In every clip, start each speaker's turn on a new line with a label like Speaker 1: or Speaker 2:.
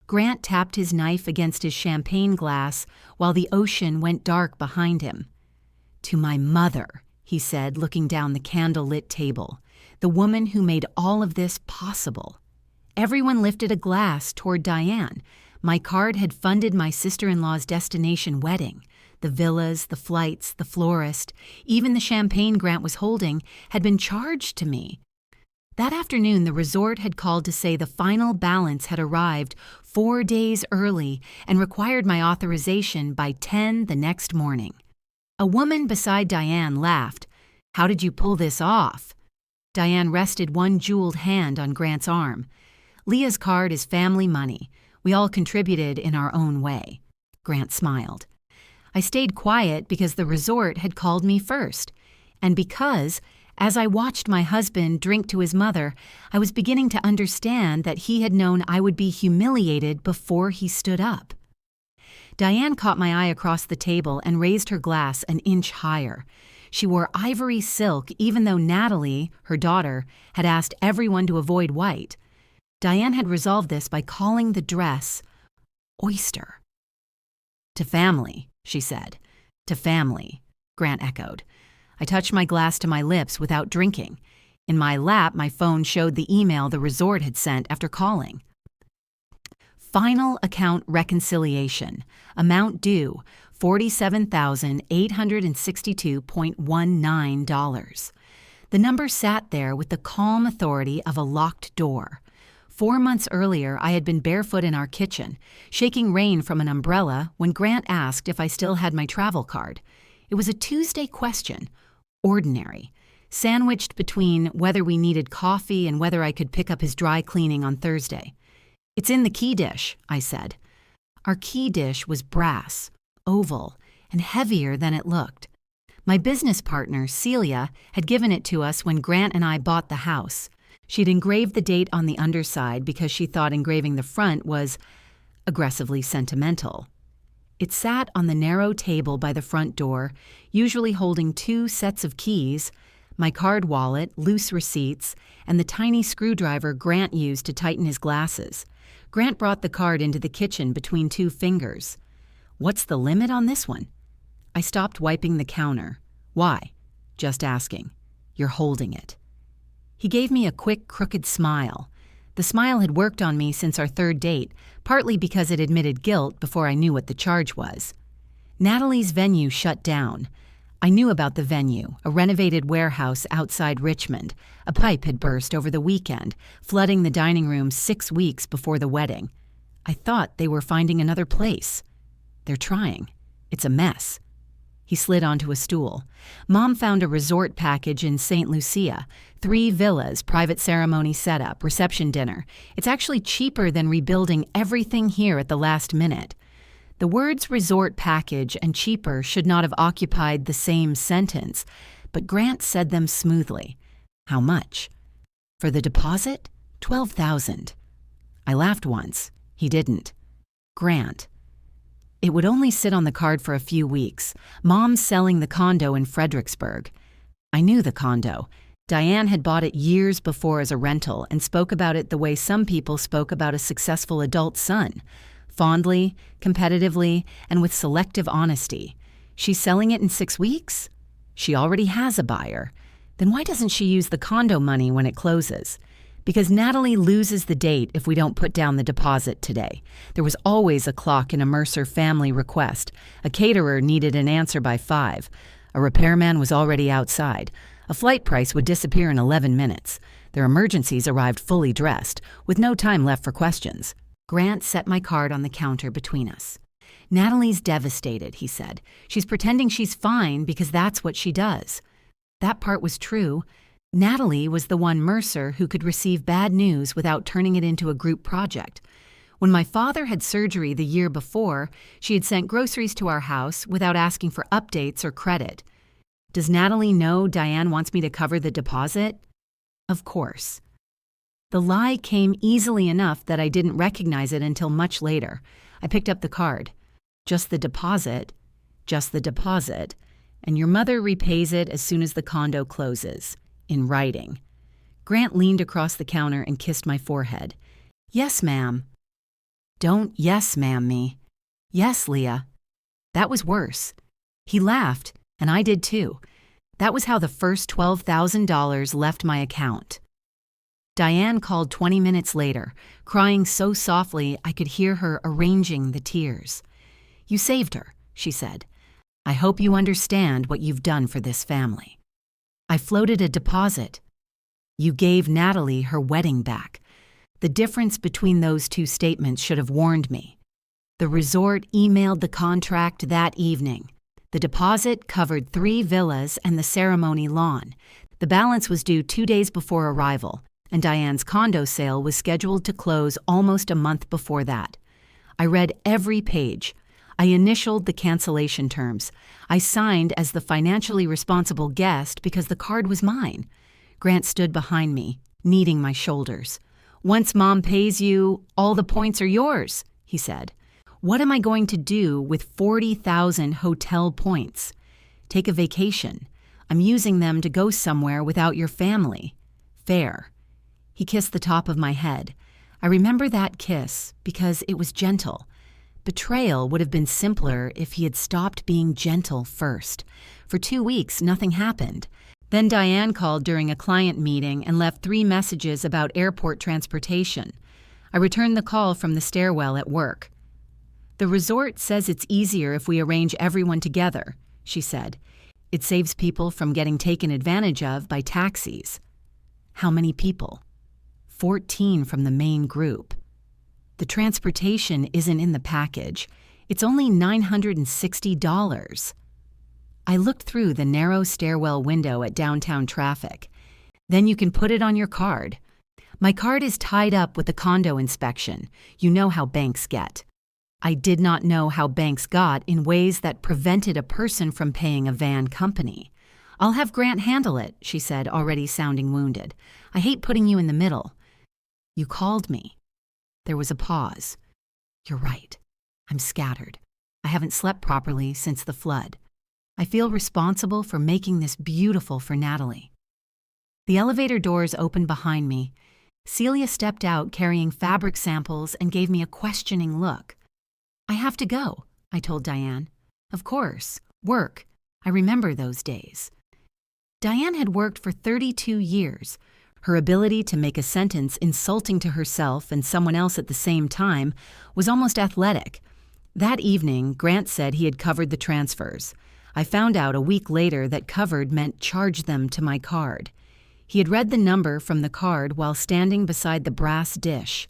Speaker 1: Grant tapped his knife against his champagne glass while the ocean went dark behind him. "To my mother," he said, looking down the candle-lit table, "the woman who made all of this possible." Everyone lifted a glass toward Diane. My card had funded my sister-in-law's destination wedding. The villas, the flights, the florist, even the champagne Grant was holding had been charged to me. That afternoon, the resort had called to say the final balance had arrived 4 days early and required my authorization by 10 the next morning. A woman beside Diane laughed. "How did you pull this off?" Diane rested one jeweled hand on Grant's arm. "Leah's card is family money. We all contributed in our own way." Grant smiled. I stayed quiet because the resort had called me first, and because, as I watched my husband drink to his mother, I was beginning to understand that he had known I would be humiliated before he stood up. Diane caught my eye across the table and raised her glass an inch higher. She wore ivory silk even though Natalie, her daughter, had asked everyone to avoid white. Diane had resolved this by calling the dress oyster. "To family," she said. "To family," Grant echoed. I touched my glass to my lips without drinking. In my lap, my phone showed the email the resort had sent after calling. Final account reconciliation. Amount due, $47,862.19. The number sat there with the calm authority of a locked door. 4 months earlier, I had been barefoot in our kitchen, shaking rain from an umbrella when Grant asked if I still had my travel card. It was a Tuesday question, ordinary, sandwiched between whether we needed coffee and whether I could pick up his dry cleaning on Thursday. "It's in the key dish," I said. Our key dish was brass, oval, and heavier than it looked. My business partner, Celia, had given it to us when Grant and I bought the house. She'd engraved the date on the underside because she thought engraving the front was aggressively sentimental. It sat on the narrow table by the front door, usually holding 2 sets of keys, my card wallet, loose receipts, and the tiny screwdriver Grant used to tighten his glasses. Grant brought the card into the kitchen between 2 fingers. "What's the limit on this one?" I stopped wiping the counter. "Why?" "Just asking." "You're holding it." He gave me a quick, crooked smile. The smile had worked on me since our 3rd date, partly because it admitted guilt before I knew what the charge was. Natalie's venue shut down. I knew about the venue, a renovated warehouse outside Richmond. A pipe had burst over the weekend, flooding the dining room 6 weeks before the wedding. I thought they were finding another place. "They're trying. It's a mess." He slid onto a stool. "Mom found a resort package in St. Lucia. 3 villas, private ceremony setup, reception dinner. It's actually cheaper than rebuilding everything here at the last minute." The words resort package and cheaper should not have occupied the same sentence, but Grant said them smoothly. "How much?" "For the deposit? $12,000. I laughed once. He didn't. "Grant." "It would only sit on the card for a few weeks. Mom's selling the condo in Fredericksburg." I knew the condo. Diane had bought it years before as a rental and spoke about it the way some people spoke about a successful adult son. Fondly, competitively, and with selective honesty. She's selling it in 6 weeks? She already has a buyer. Then why doesn't she use the condo money when it closes? Because Natalie loses the date if we don't put down the deposit today. There was always a clock in a Mercer family request. A caterer needed an answer by 5. A repairman was already outside. A flight price would disappear in 11 minutes. Their emergencies arrived fully dressed, with no time left for questions. Grant set my card on the counter between us. "Natalie's devastated," he said. "She's pretending she's fine because that's what she does." That part was true. Natalie was the one Mercer who could receive bad news without turning it into a group project. When my father had surgery the year before, she had sent groceries to our house without asking for updates or credit. Does Natalie know Diane wants me to cover the deposit? Of course. The lie came easily enough that I didn't recognize it until much later. I picked up the card. "Just the deposit, and your mother repays it as soon as the condo closes, in writing." Grant leaned across the counter and kissed my forehead. "Yes, ma'am." Don't yes ma'am me. Yes, Leah. That was worse. He laughed, and I did too. That was how the first $12,000 left my account. Diane called 20 minutes later, crying so softly I could hear her arranging the tears. You saved her, she said. I hope you understand what you've done for this family. I floated a deposit. You gave Natalie her wedding back. The difference between those two statements should have warned me. The resort emailed the contract that evening. The deposit covered 3 villas and the ceremony lawn. The balance was due 2 days before arrival, and Diane's condo sale was scheduled to close almost a month before that. I read every page. I initialed the cancellation terms. I signed as the financially responsible guest because the card was mine. Grant stood behind me, kneading my shoulders. Once Mom pays you, all the points are yours, he said. What am I going to do with 40,000 hotel points? Take a vacation. I'm using them to go somewhere without your family. Fair. He kissed the top of my head. I remember that kiss because it was gentle. Betrayal would have been simpler if he had stopped being gentle first. For 2 weeks, nothing happened. Then Diane called during a client meeting and left 3 messages about airport transportation. I returned the call from the stairwell at work. The resort says it's easier if we arrange everyone together, she said. It saves people from getting taken advantage of by taxis. How many people? 14 from the main group. The transportation isn't in the package. It's only $960. I looked through the narrow stairwell window at downtown traffic. Then you can put it on your card. My card is tied up with the condo inspection. You know how banks get. I did not know how banks got in ways that prevented a person from paying a van company. I'll have Grant handle it, she said, already sounding wounded. I hate putting you in the middle. You called me. There was a pause. You're right. I'm scattered. I haven't slept properly since the flood. I feel responsible for making this beautiful for Natalie. The elevator doors opened behind me. Celia stepped out carrying fabric samples and gave me a questioning look. I have to go, I told Diane. Of course. Work. I remember those days. Diane had worked for 32 years. Her ability to make a sentence insulting to herself and someone else at the same time was almost athletic. That evening, Grant said he had covered the transfers. I found out a week later that covered meant charge them to my card. He had read the number from the card while standing beside the brass dish.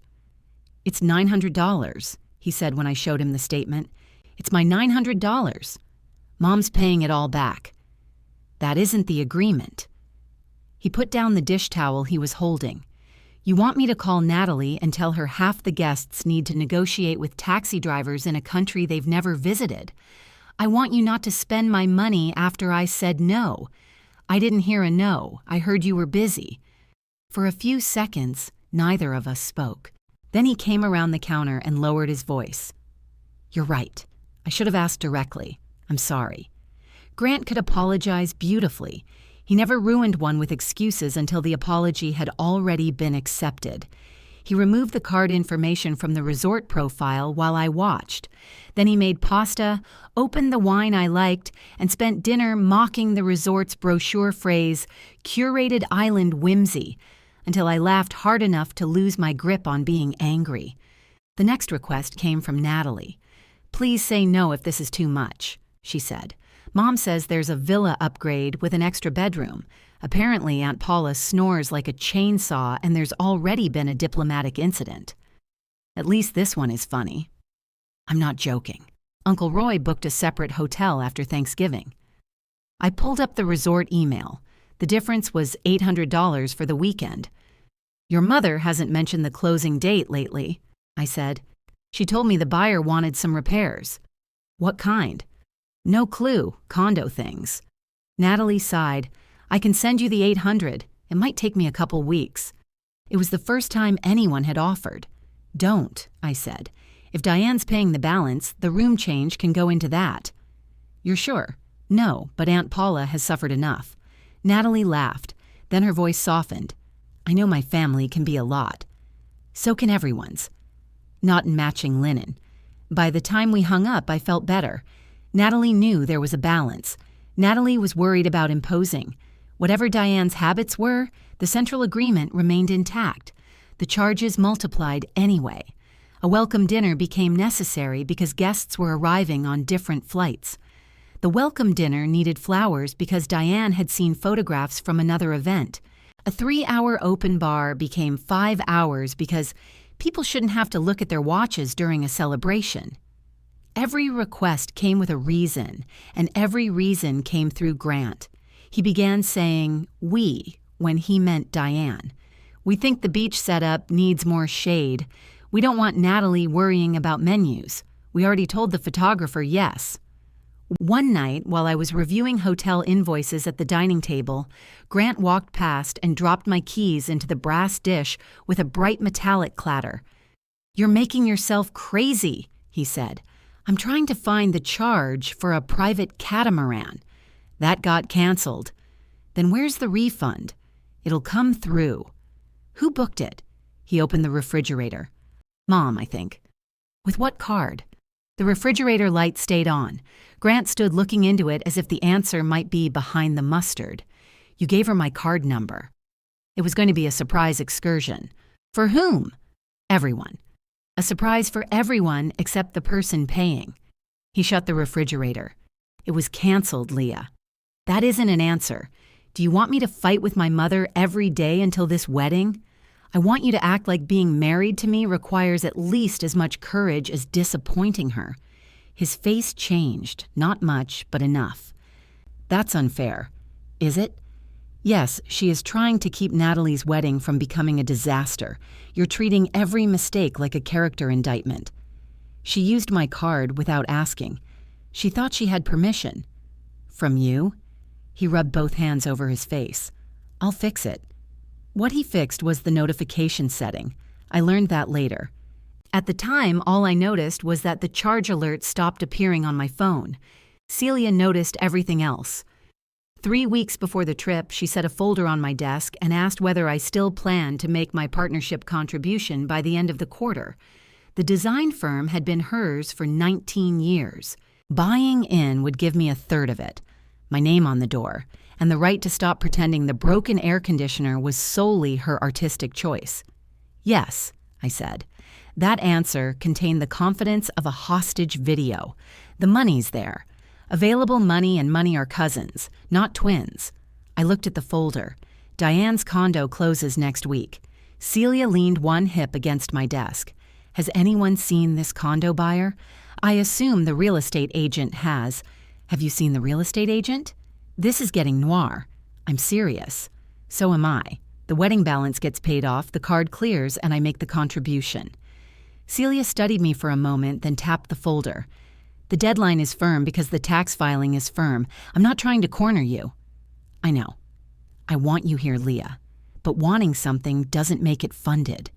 Speaker 1: It's $900, he said when I showed him the statement. It's my $900. Mom's paying it all back. That isn't the agreement. He put down the dish towel he was holding. You want me to call Natalie and tell her half the guests need to negotiate with taxi drivers in a country they've never visited. I want you not to spend my money after I said no. I didn't hear a no. I heard you were busy. For a few seconds, neither of us spoke. Then he came around the counter and lowered his voice. You're right. I should have asked directly. I'm sorry. Grant could apologize beautifully. He never ruined one with excuses until the apology had already been accepted. He removed the card information from the resort profile while I watched. Then he made pasta, opened the wine I liked, and spent dinner mocking the resort's brochure phrase, curated island whimsy, until I laughed hard enough to lose my grip on being angry. The next request came from Natalie. Please say no if this is too much, she said. Mom says there's a villa upgrade with an extra bedroom. Apparently, Aunt Paula snores like a chainsaw and there's already been a diplomatic incident. At least this one is funny. I'm not joking. Uncle Roy booked a separate hotel after Thanksgiving. I pulled up the resort email. The difference was $800 for the weekend. Your mother hasn't mentioned the closing date lately, I said. She told me the buyer wanted some repairs. What kind? No clue, condo things. Natalie sighed. I can send you the $800. It might take me a couple weeks. It was the first time anyone had offered. Don't, I said. If Diane's paying the balance, the room change can go into that. You're sure? No, but Aunt Paula has suffered enough. Natalie laughed. Then her voice softened. I know my family can be a lot. So can everyone's. not in matching linen. By the time we hung up, I felt better. Natalie knew there was a balance. Natalie was worried about imposing. Whatever Diane's habits were, the central agreement remained intact. The charges multiplied anyway. A welcome dinner became necessary because guests were arriving on different flights. The welcome dinner needed flowers because Diane had seen photographs from another event. A 3-hour open bar became 5 hours because people shouldn't have to look at their watches during a celebration. Every request came with a reason, and every reason came through Grant. He began saying "we" when he meant Diane. We think the beach setup needs more shade. We don't want Natalie worrying about menus. We already told the photographer yes. One night, while I was reviewing hotel invoices at the dining table, Grant walked past and dropped my keys into the brass dish with a bright metallic clatter. "You're making yourself crazy," he said. "I'm trying to find the charge for a private catamaran." That got canceled. "Then where's the refund?" "It'll come through." "Who booked it?" He opened the refrigerator. "Mom, I think." "With what card?" The refrigerator light stayed on. Grant stood looking into it as if the answer might be behind the mustard. "You gave her my card number." It was going to be a surprise excursion. For whom? Everyone. A surprise for everyone except the person paying. He shut the refrigerator. "It was canceled, Leah." "That isn't an answer. Do you want me to fight with my mother every day until this wedding? I want you to act like being married to me requires at least as much courage as disappointing her." His face changed, not much, but enough. "That's unfair." "Is it?" "Yes, she is trying to keep Natalie's wedding from becoming a disaster. You're treating every mistake like a character indictment." "She used my card without asking. She thought she had permission." "From you?" He rubbed both hands over his face. "I'll fix it." What he fixed was the notification setting. I learned that later. At the time, all I noticed was that the charge alert stopped appearing on my phone. Celia noticed everything else. 3 weeks before the trip, she set a folder on my desk and asked whether I still planned to make my partnership contribution by the end of the quarter. The design firm had been hers for 19 years. Buying in would give me a third of it, my name on the door, and the right to stop pretending the broken air conditioner was solely her artistic choice. "Yes," I said. That answer contained the confidence of a hostage video. The money's there. Available money and money are cousins, not twins. I looked at the folder. Diane's condo closes next week. Celia leaned one hip against my desk. "Has anyone seen this condo buyer?" "I assume the real estate agent has." "Have you seen the real estate agent?" "This is getting noir." "I'm serious." "So am I. The wedding balance gets paid off, the card clears, and I make the contribution." Celia studied me for a moment, then tapped the folder. "The deadline is firm because the tax filing is firm. I'm not trying to corner you." "I know. I want you here, Leah. But wanting something doesn't make it funded."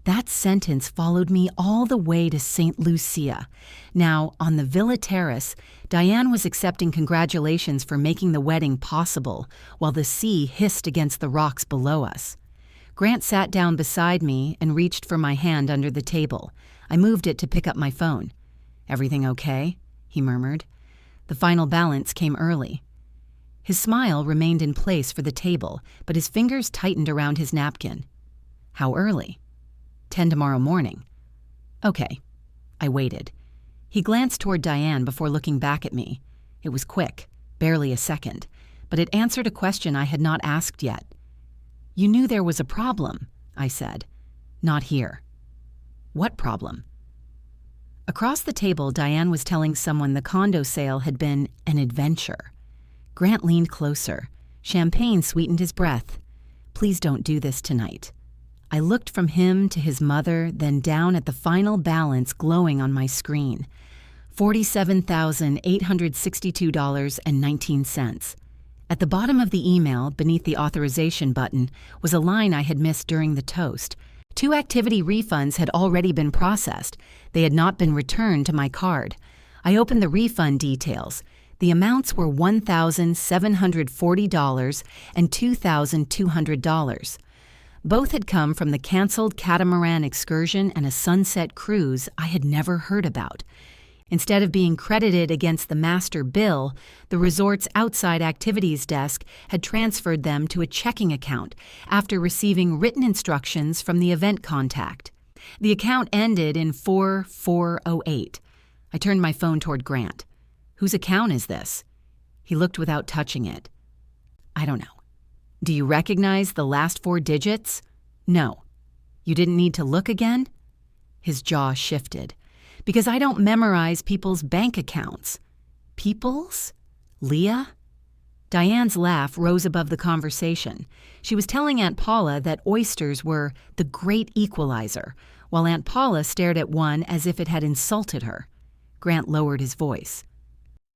Speaker 1: That sentence followed me all the way to St. Lucia. Now, on the villa terrace, Diane was accepting congratulations for making the wedding possible, while the sea hissed against the rocks below us. Grant sat down beside me and reached for my hand under the table. I moved it to pick up my phone. "Everything okay?" he murmured. The final balance came early. His smile remained in place for the table, but his fingers tightened around his napkin. "How early?" 10 tomorrow morning." "Okay." I waited. He glanced toward Diane before looking back at me. It was quick, barely a second, but it answered a question I had not asked yet. "You knew there was a problem," I said. "Not here." "What problem?" Across the table, Diane was telling someone the condo sale had been an adventure. Grant leaned closer. Champagne sweetened his breath. "Please don't do this tonight." I looked from him to his mother, then down at the final balance glowing on my screen. $47,862.19. At the bottom of the email, beneath the authorization button, was a line I had missed during the toast. 2 activity refunds had already been processed. They had not been returned to my card. I opened the refund details. The amounts were $1,740 and $2,200. Both had come from the canceled catamaran excursion and a sunset cruise I had never heard about. Instead of being credited against the master bill, the resort's outside activities desk had transferred them to a checking account after receiving written instructions from the event contact. The account ended in 4408. I turned my phone toward Grant. "Whose account is this?" He looked without touching it. "I don't know." "Do you recognize the last 4 digits?" "No." "You didn't need to look again?" His jaw shifted. "Because I don't memorize people's bank accounts." "People's? Leah?" Diane's laugh rose above the conversation. She was telling Aunt Paula that oysters were the great equalizer, while Aunt Paula stared at one as if it had insulted her. Grant lowered his voice.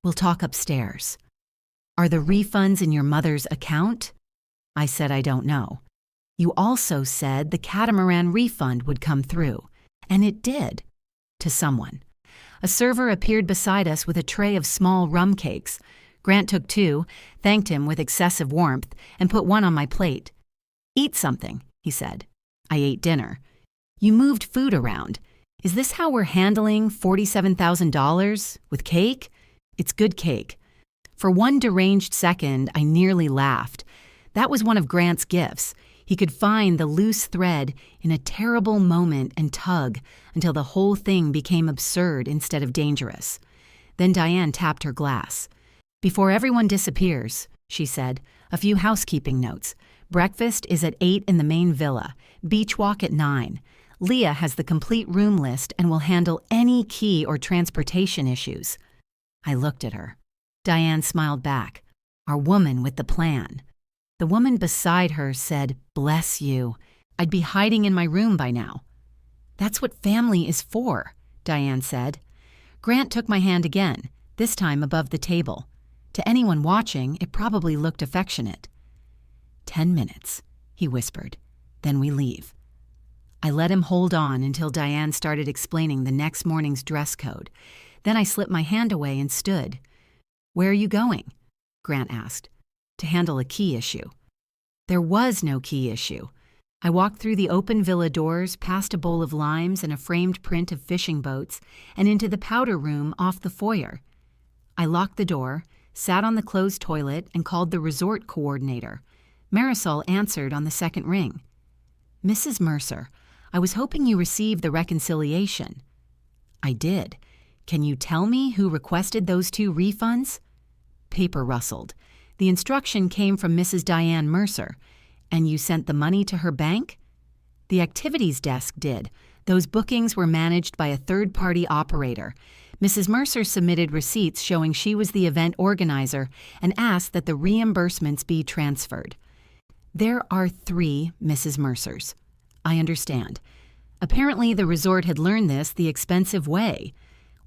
Speaker 1: "We'll talk upstairs." "Are the refunds in your mother's account?" I said I don't know. "You also said the catamaran refund would come through, and it did." To someone. A server appeared beside us with a tray of small rum cakes. Grant took 2, thanked him with excessive warmth, and put 1 on my plate. "Eat something," he said. I ate dinner. "You moved food around. Is this how we're handling $47,000? With cake?" "It's good cake." For one deranged second, I nearly laughed. That was one of Grant's gifts. He could find the loose thread in a terrible moment and tug until the whole thing became absurd instead of dangerous. Then Diane tapped her glass. "Before everyone disappears," she said, "a few housekeeping notes. Breakfast is at 8 in the main villa. Beach walk at 9. Leah has the complete room list and will handle any key or transportation issues." I looked at her. Diane smiled back. Our woman with the plan. The woman beside her said, "Bless you. I'd be hiding in my room by now." "That's what family is for," Diane said. Grant took my hand again, this time above the table. To anyone watching, it probably looked affectionate. 10 minutes, he whispered. "Then we leave." I let him hold on until Diane started explaining the next morning's dress code. Then I slipped my hand away and stood. "Where are you going?" Grant asked. "To handle a key issue." There was no key issue. I walked through the open villa doors, past a bowl of limes and a framed print of fishing boats, and into the powder room off the foyer. I locked the door, sat on the closed toilet, and called the resort coordinator. Marisol answered on the second ring. "Mrs. Mercer, I was hoping you received the reconciliation." "I did. Can you tell me who requested those 2 refunds?" Paper rustled. "The instruction came from Mrs. Diane Mercer. And you sent the money to her bank?" "The activities desk did. Those bookings were managed by a third-party operator. Mrs. Mercer submitted receipts showing she was the event organizer and asked that the reimbursements be transferred." "There are 3 Mrs. Mercers." "I understand. Apparently the resort had learned this the expensive way.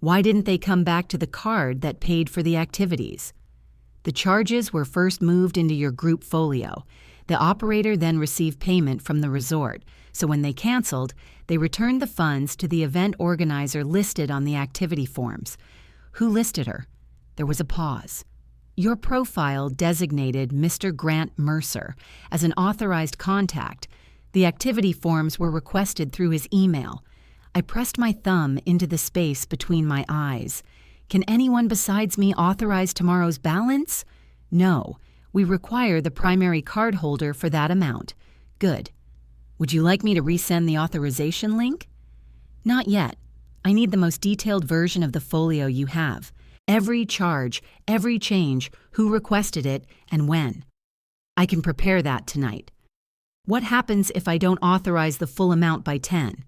Speaker 1: Why didn't they come back to the card that paid for the activities?" "The charges were first moved into your group folio. The operator then received payment from the resort, so when they canceled, they returned the funds to the event organizer listed on the activity forms." "Who listed her?" There was a pause. "Your profile designated Mr. Grant Mercer as an authorized contact. The activity forms were requested through his email. I pressed my thumb into the space between my eyes. Can anyone besides me authorize tomorrow's balance? No. We require the primary cardholder for that amount. Good. Would you like me to resend the authorization link? Not yet. I need the most detailed version of the folio you have. Every charge, every change, who requested it, and when. I can prepare that tonight. What happens if I don't authorize the full amount by 10?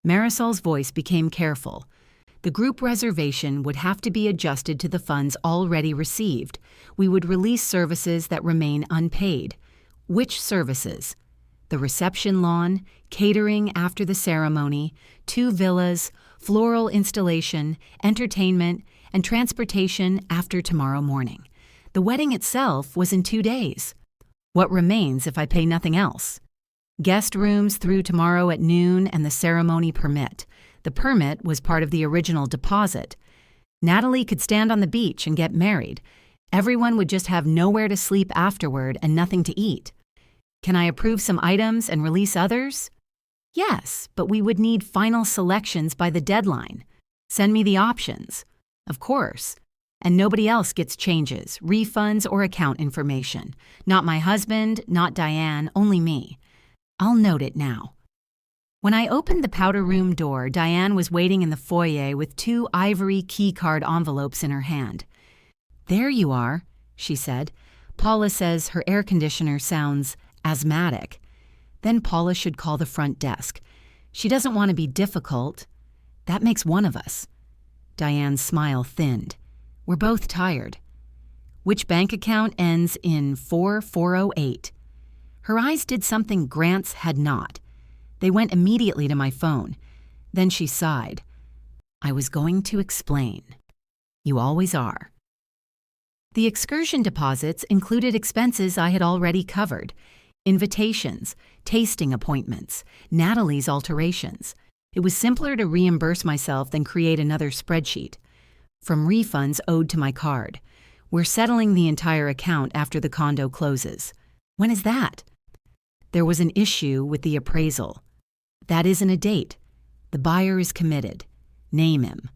Speaker 1: Marisol's voice became careful. The group reservation would have to be adjusted to the funds already received. We would release services that remain unpaid. Which services? The reception lawn, catering after the ceremony, 2 villas, floral installation, entertainment, and transportation after tomorrow morning. The wedding itself was in 2 days. What remains if I pay nothing else? Guest rooms through tomorrow at noon and the ceremony permit. The permit was part of the original deposit. Natalie could stand on the beach and get married. Everyone would just have nowhere to sleep afterward and nothing to eat. Can I approve some items and release others? Yes, but we would need final selections by the deadline. Send me the options. Of course. And nobody else gets changes, refunds, or account information. Not my husband, not Diane, only me. I'll note it now. When I opened the powder room door, Diane was waiting in the foyer with 2 ivory keycard envelopes in her hand. There you are, she said. Paula says her air conditioner sounds asthmatic. Then Paula should call the front desk. She doesn't want to be difficult. That makes one of us. Diane's smile thinned. We're both tired. Which bank account ends in 4408? Her eyes did something Grant's had not. They went immediately to my phone. Then she sighed. I was going to explain. You always are. The excursion deposits included expenses I had already covered. Invitations, tasting appointments, Natalie's alterations. It was simpler to reimburse myself than create another spreadsheet. From refunds owed to my card. We're settling the entire account after the condo closes. When is that? There was an issue with the appraisal. That isn't a date. The buyer is committed. Name him.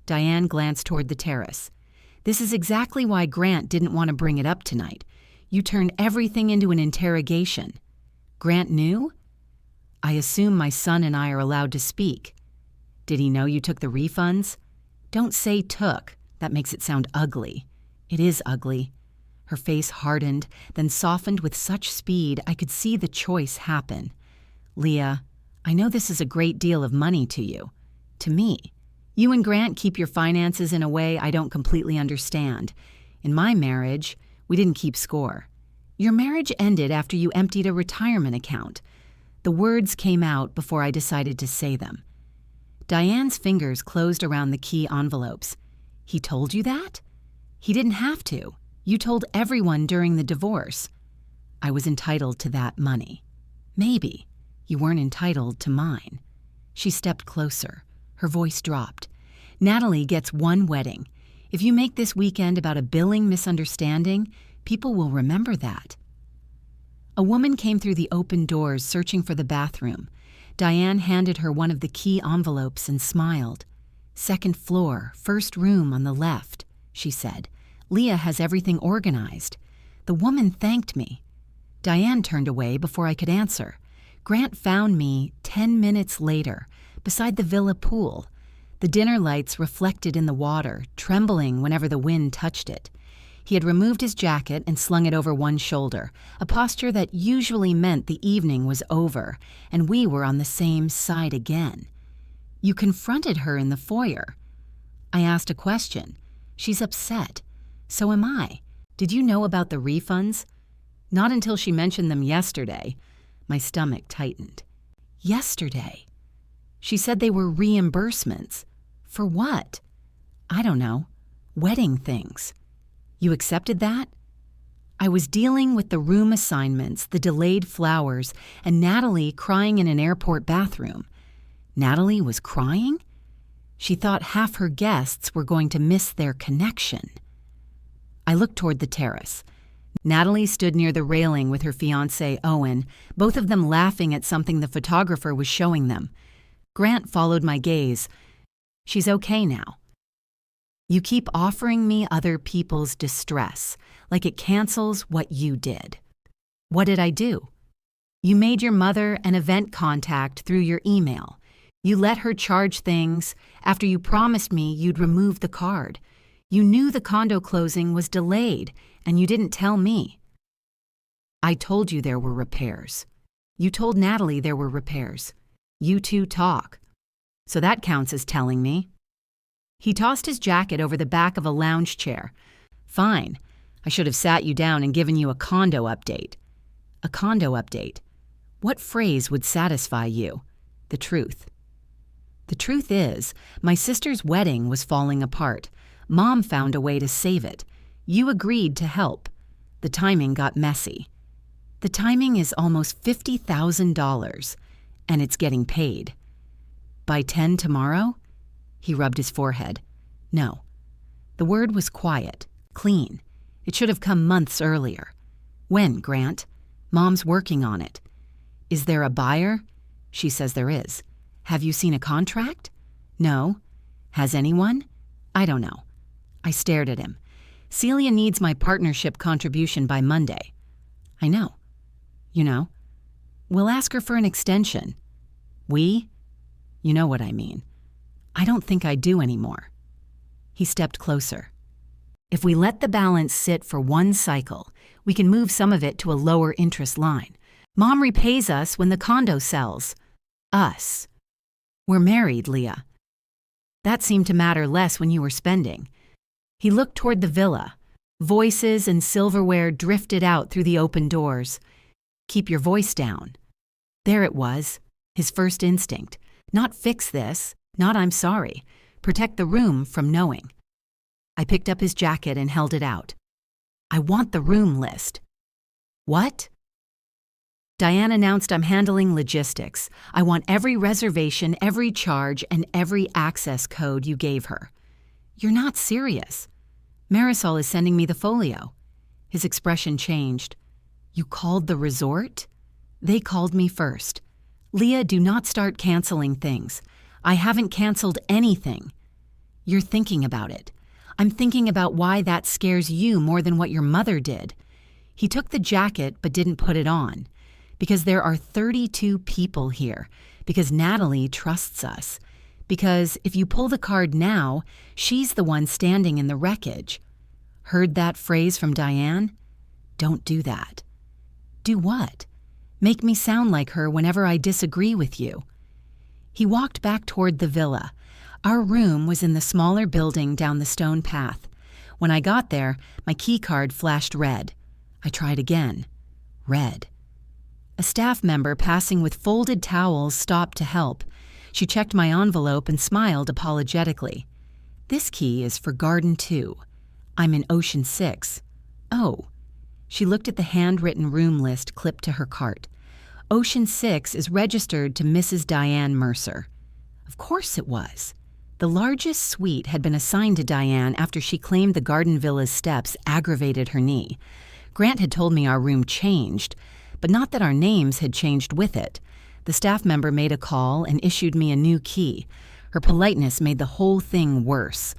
Speaker 1: Diane glanced toward the terrace. This is exactly why Grant didn't want to bring it up tonight. You turned everything into an interrogation. Grant knew? I assume my son and I are allowed to speak. Did he know you took the refunds? Don't say took. That makes it sound ugly. It is ugly. Her face hardened, then softened with such speed I could see the choice happen. Leah, I know this is a great deal of money to you. To me. You and Grant keep your finances in a way I don't completely understand. In my marriage, we didn't keep score. Your marriage ended after you emptied a retirement account. The words came out before I decided to say them. Diane's fingers closed around the key envelopes. He told you that? He didn't have to. You told everyone during the divorce. I was entitled to that money. Maybe. You weren't entitled to mine. She stepped closer. Her voice dropped. Natalie gets one wedding. If you make this weekend about a billing misunderstanding, people will remember that. A woman came through the open doors searching for the bathroom. Diane handed her one of the key envelopes and smiled. Second floor, first room on the left, she said. Leah has everything organized. The woman thanked me. Diane turned away before I could answer. Grant found me 10 minutes later, beside the villa pool. The dinner lights reflected in the water, trembling whenever the wind touched it. He had removed his jacket and slung it over one shoulder, a posture that usually meant the evening was over, and we were on the same side again. You confronted her in the foyer. I asked a question. She's upset. So am I. Did you know about the refunds? Not until she mentioned them yesterday. My stomach tightened. Yesterday. She said they were reimbursements. For what? I don't know. Wedding things. You accepted that? I was dealing with the room assignments, the delayed flowers, and Natalie crying in an airport bathroom. Natalie was crying? She thought half her guests were going to miss their connection. I looked toward the terrace. Natalie stood near the railing with her fiancé, Owen, both of them laughing at something the photographer was showing them. Grant followed my gaze. She's okay now. You keep offering me other people's distress, like it cancels what you did. What did I do? You made your mother an event contact through your email. You let her charge things after you promised me you'd remove the card. You knew the condo closing was delayed, and you didn't tell me. I told you there were repairs. You told Natalie there were repairs. You two talk. So that counts as telling me. He tossed his jacket over the back of a lounge chair. Fine. I should have sat you down and given you a condo update. A condo update. What phrase would satisfy you? The truth. The truth is, my sister's wedding was falling apart. Mom found a way to save it. You agreed to help. The timing got messy. The timing is almost $50,000, and it's getting paid. By 10 tomorrow? He rubbed his forehead. No. The word was quiet, clean. It should have come months earlier. When, Grant? Mom's working on it. Is there a buyer? She says there is. Have you seen a contract? No. Has anyone? I don't know. I stared at him. Celia needs my partnership contribution by Monday. I know. You know. We'll ask her for an extension. We? You know what I mean. I don't think I do anymore. He stepped closer. If we let the balance sit for one cycle, we can move some of it to a lower interest line. Mom repays us when the condo sells. Us. We're married, Leah. That seemed to matter less when you were spending. He looked toward the villa. Voices and silverware drifted out through the open doors. Keep your voice down. There it was, his first instinct. Not fix this, not I'm sorry. Protect the room from knowing. I picked up his jacket and held it out. I want the room list. What? Diane announced I'm handling logistics. I want every reservation, every charge, and every access code you gave her. You're not serious. Marisol is sending me the folio. His expression changed. You called the resort? They called me first. Leah, do not start canceling things. I haven't canceled anything. You're thinking about it. I'm thinking about why that scares you more than what your mother did. He took the jacket but didn't put it on. Because there are 32 people here. Because Natalie trusts us. Because if you pull the card now, she's the one standing in the wreckage. Heard that phrase from Diane? Don't do that. Do what? Make me sound like her whenever I disagree with you. He walked back toward the villa. Our room was in the smaller building down the stone path. When I got there, my key card flashed red. I tried again. Red. A staff member passing with folded towels stopped to help. She checked my envelope and smiled apologetically. This key is for Garden 2. I'm in Ocean 6. Oh. She looked at the handwritten room list clipped to her cart. Ocean 6 is registered to Mrs. Diane Mercer. Of course it was. The largest suite had been assigned to Diane after she claimed the garden villa's steps aggravated her knee. Grant had told me our room changed, but not that our names had changed with it. The staff member made a call and issued me a new key. Her politeness made the whole thing worse.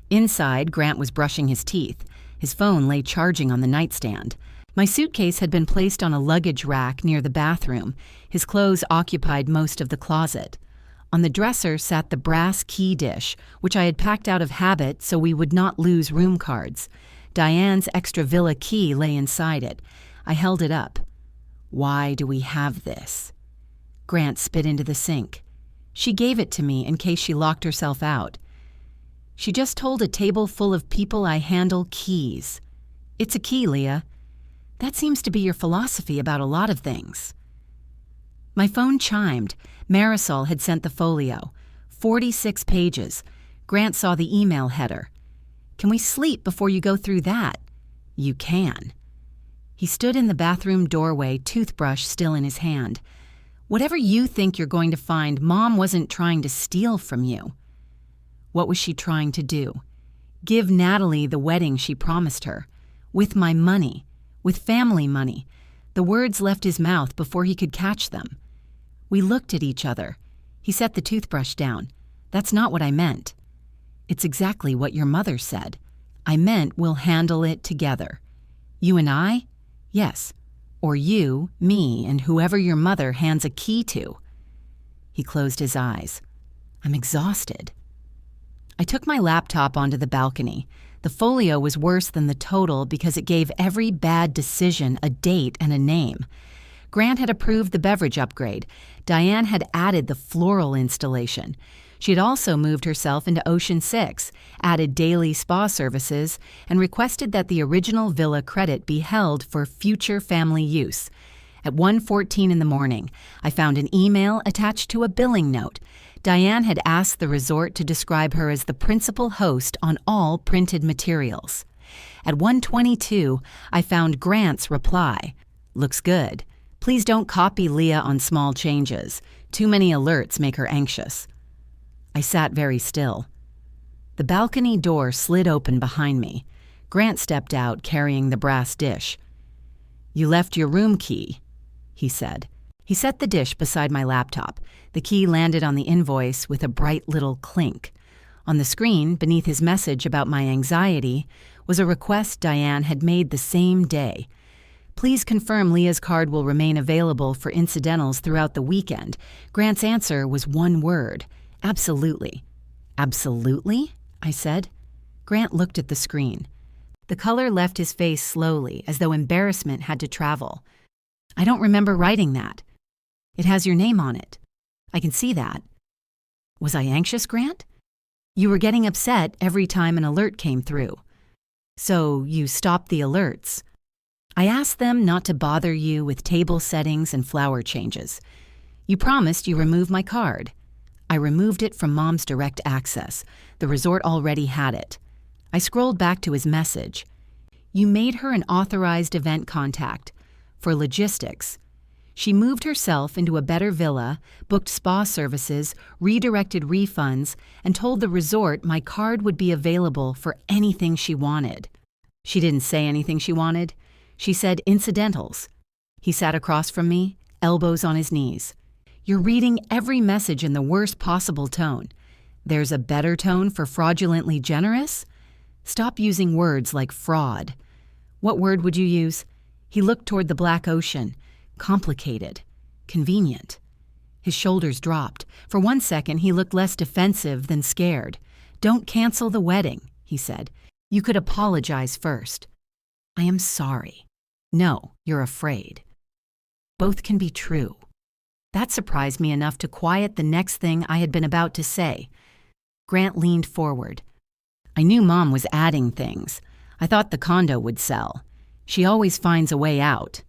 Speaker 1: Inside, Grant was brushing his teeth. His phone lay charging on the nightstand. My suitcase had been placed on a luggage rack near the bathroom. His clothes occupied most of the closet. On the dresser sat the brass key dish, which I had packed out of habit so we would not lose room cards. Diane's extra villa key lay inside it. I held it up. Why do we have this? Grant spit into the sink. She gave it to me in case she locked herself out. She just told a table full of people I handle keys. It's a key, Leah. That seems to be your philosophy about a lot of things. My phone chimed. Marisol had sent the folio. 46 pages. Grant saw the email header. Can we sleep before you go through that? You can. He stood in the bathroom doorway, toothbrush still in his hand. Whatever you think you're going to find, Mom wasn't trying to steal from you. What was she trying to do? Give Natalie the wedding she promised her. With my money. With family money. The words left his mouth before he could catch them. We looked at each other. He set the toothbrush down. That's not what I meant. It's exactly what your mother said. I meant we'll handle it together. You and I? Yes. Or you, me, and whoever your mother hands a key to. He closed his eyes. I'm exhausted. I took my laptop onto the balcony. The folio was worse than the total because it gave every bad decision a date and a name. Grant had approved the beverage upgrade. Diane had added the floral installation. She had also moved herself into Ocean 6, added daily spa services, and requested that the original villa credit be held for future family use. At 1:14 in the morning, I found an email attached to a billing note. Diane had asked the resort to describe her as the principal host on all printed materials. At 1:22, I found Grant's reply. Looks good. Please don't copy Leah on small changes. Too many alerts make her anxious. I sat very still. The balcony door slid open behind me. Grant stepped out carrying the brass dish. You left your room key. he said. He set the dish beside my laptop. The key landed on the invoice with a bright little clink. On the screen, beneath his message about my anxiety, was a request Diane had made the same day. Please confirm Leah's card will remain available for incidentals throughout the weekend. Grant's answer was one word: absolutely. Absolutely? I said. Grant looked at the screen. The color left his face slowly, as though embarrassment had to travel. I don't remember writing that. It has your name on it. I can see that. Was I anxious, Grant? You were getting upset every time an alert came through. So you stopped the alerts. I asked them not to bother you with table settings and flower changes. You promised you remove my card. I removed it from Mom's direct access. The resort already had it. I scrolled back to his message. You made her an authorized event contact. For logistics. She moved herself into a better villa, booked spa services, redirected refunds, and told the resort my card would be available for anything she wanted. She didn't say anything she wanted. She said incidentals. He sat across from me, elbows on his knees. You're reading every message in the worst possible tone. There's a better tone for fraudulently generous? Stop using words like fraud. What word would you use? He looked toward the black ocean. Complicated. Convenient. His shoulders dropped. For one second, he looked less defensive than scared. Don't cancel the wedding, he said. You could apologize first. I am sorry. No, you're afraid. Both can be true. That surprised me enough to quiet the next thing I had been about to say. Grant leaned forward. I knew Mom was adding things. I thought the condo would sell. She always finds a way out.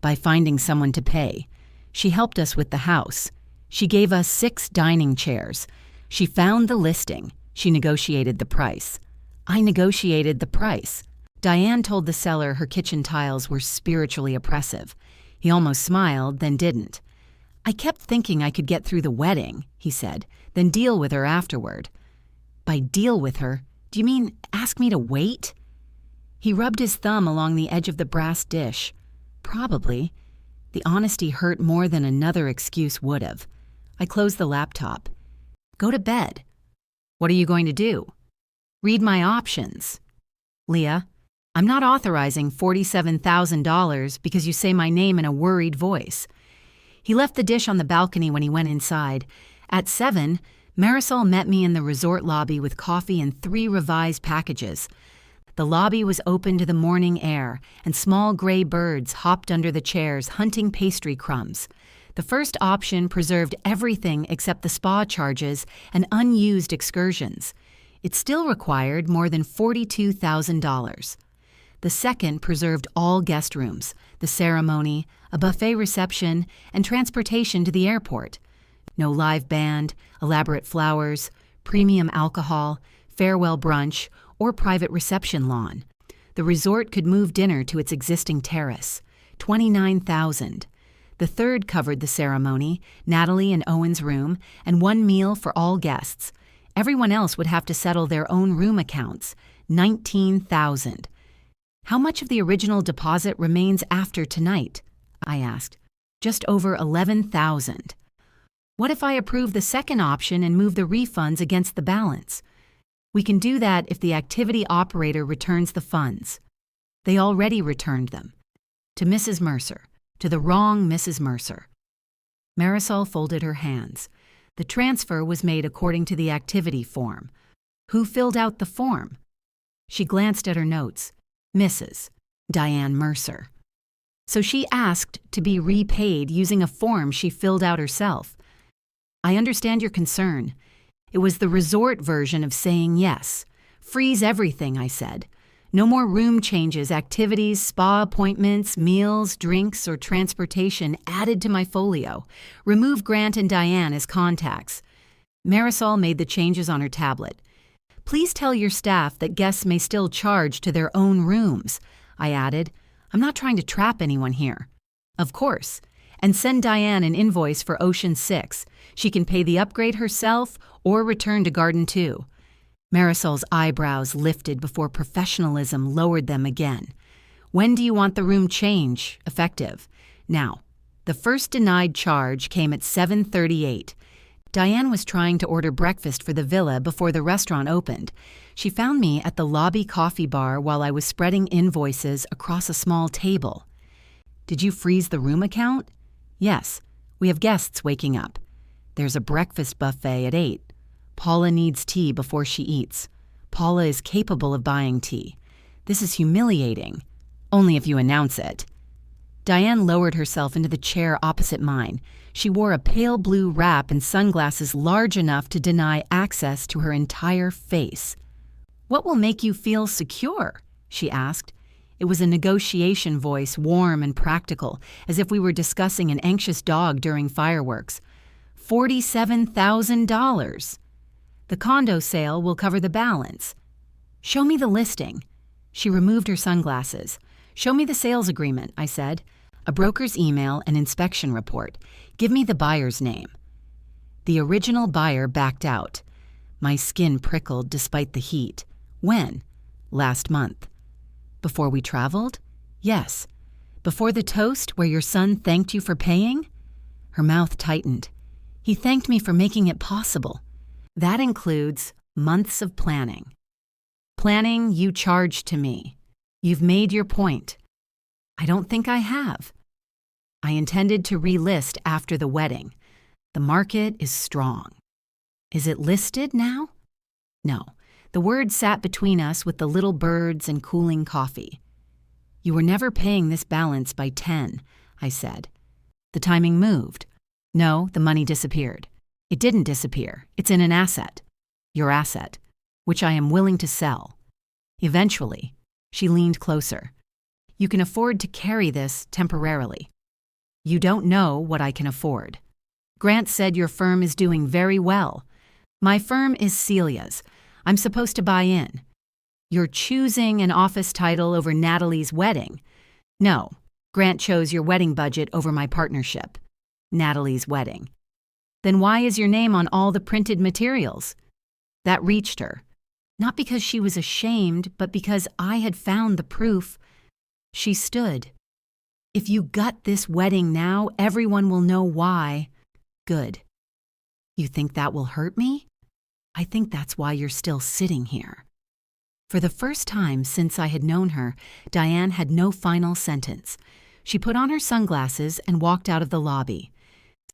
Speaker 1: By finding someone to pay. She helped us with the house. She gave us 6 dining chairs. She found the listing. She negotiated the price. I negotiated the price. Diane told the seller her kitchen tiles were spiritually oppressive. He almost smiled, then didn't. I kept thinking I could get through the wedding, he said, then deal with her afterward. By deal with her, do you mean ask me to wait? He rubbed his thumb along the edge of the brass dish. Probably. The honesty hurt more than another excuse would have. I closed the laptop. Go to bed. What are you going to do? Read my options. Leah, I'm not authorizing $47,000 because you say my name in a worried voice. He left the dish on the balcony when he went inside. At 7, Marisol met me in the resort lobby with coffee and 3 revised packages. The lobby was open to the morning air, and small gray birds hopped under the chairs, hunting pastry crumbs. The first option preserved everything except the spa charges and unused excursions. It still required more than $42,000. The second preserved all guest rooms, the ceremony, a buffet reception, and transportation to the airport. No live band, elaborate flowers, premium alcohol, farewell brunch, or private reception lawn. The resort could move dinner to its existing terrace. $29,000. The third covered the ceremony, Natalie and Owen's room, and 1 meal for all guests. Everyone else would have to settle their own room accounts. $19,000. How much of the original deposit remains after tonight? I asked. Just over $11,000. What if I approve the second option and move the refunds against the balance? We can do that if the activity operator returns the funds. They already returned them. To Mrs. Mercer. To the wrong Mrs. Mercer. Marisol folded her hands. The transfer was made according to the activity form. Who filled out the form? She glanced at her notes. Mrs. Diane Mercer. So she asked to be repaid using a form she filled out herself. I understand your concern. It was the resort version of saying yes. Freeze everything, I said. No more room changes, activities, spa appointments, meals, drinks, or transportation added to my folio. Remove Grant and Diane as contacts. Marisol made the changes on her tablet. Please tell your staff that guests may still charge to their own rooms, I added. I'm not trying to trap anyone here. Of course. And send Diane an invoice for Ocean 6. She can pay the upgrade herself or return to Garden 2. Marisol's eyebrows lifted before professionalism lowered them again. When do you want the room change effective? Now, The first denied charge came at 7:38. Diane was trying to order breakfast for the villa before the restaurant opened. She found me at the lobby coffee bar while I was spreading invoices across a small table. "Did you freeze the room account?" "Yes. We have guests waking up. There's a breakfast buffet at 8. Paula needs tea before she eats. Paula is capable of buying tea. This is humiliating. Only if you announce it." Diane lowered herself into the chair opposite mine. She wore a pale blue wrap and sunglasses large enough to deny access to her entire face. "What will make you feel secure?" she asked. It was a negotiation voice, warm and practical, as if we were discussing an anxious dog during fireworks. $47,000. The condo sale will cover the balance. "Show me the listing." She removed her sunglasses. "Show me the sales agreement," I said. "A broker's email and inspection report. Give me the buyer's name." The original buyer backed out. My skin prickled despite the heat. "When?" "Last month." "Before we traveled?" "Yes." "Before the toast where your son thanked you for paying?" Her mouth tightened. "He thanked me for making it possible. That includes months of planning." "Planning you charged to me. You've made your point." "I don't think I have." "I intended to relist after the wedding. The market is strong." "Is it listed now?" "No." The word sat between us with the little birds and cooling coffee. "You were never paying this balance by 10, I said. "The timing moved." "No, the money disappeared." "It didn't disappear. It's in an asset." "Your asset, which I am willing to sell. Eventually." She leaned closer. "You can afford to carry this temporarily." "You don't know what I can afford." "Grant said your firm is doing very well." "My firm is Celia's. I'm supposed to buy in." "You're choosing an office title over Natalie's wedding." "No, Grant chose your wedding budget over my partnership." "Natalie's wedding." "Then why is your name on all the printed materials?" That reached her. Not because she was ashamed, but because I had found the proof. She stood. "If you gut this wedding now, everyone will know why." "Good." "You think that will hurt me?" "I think that's why you're still sitting here." For the first time since I had known her, Diane had no final sentence. She put on her sunglasses and walked out of the lobby.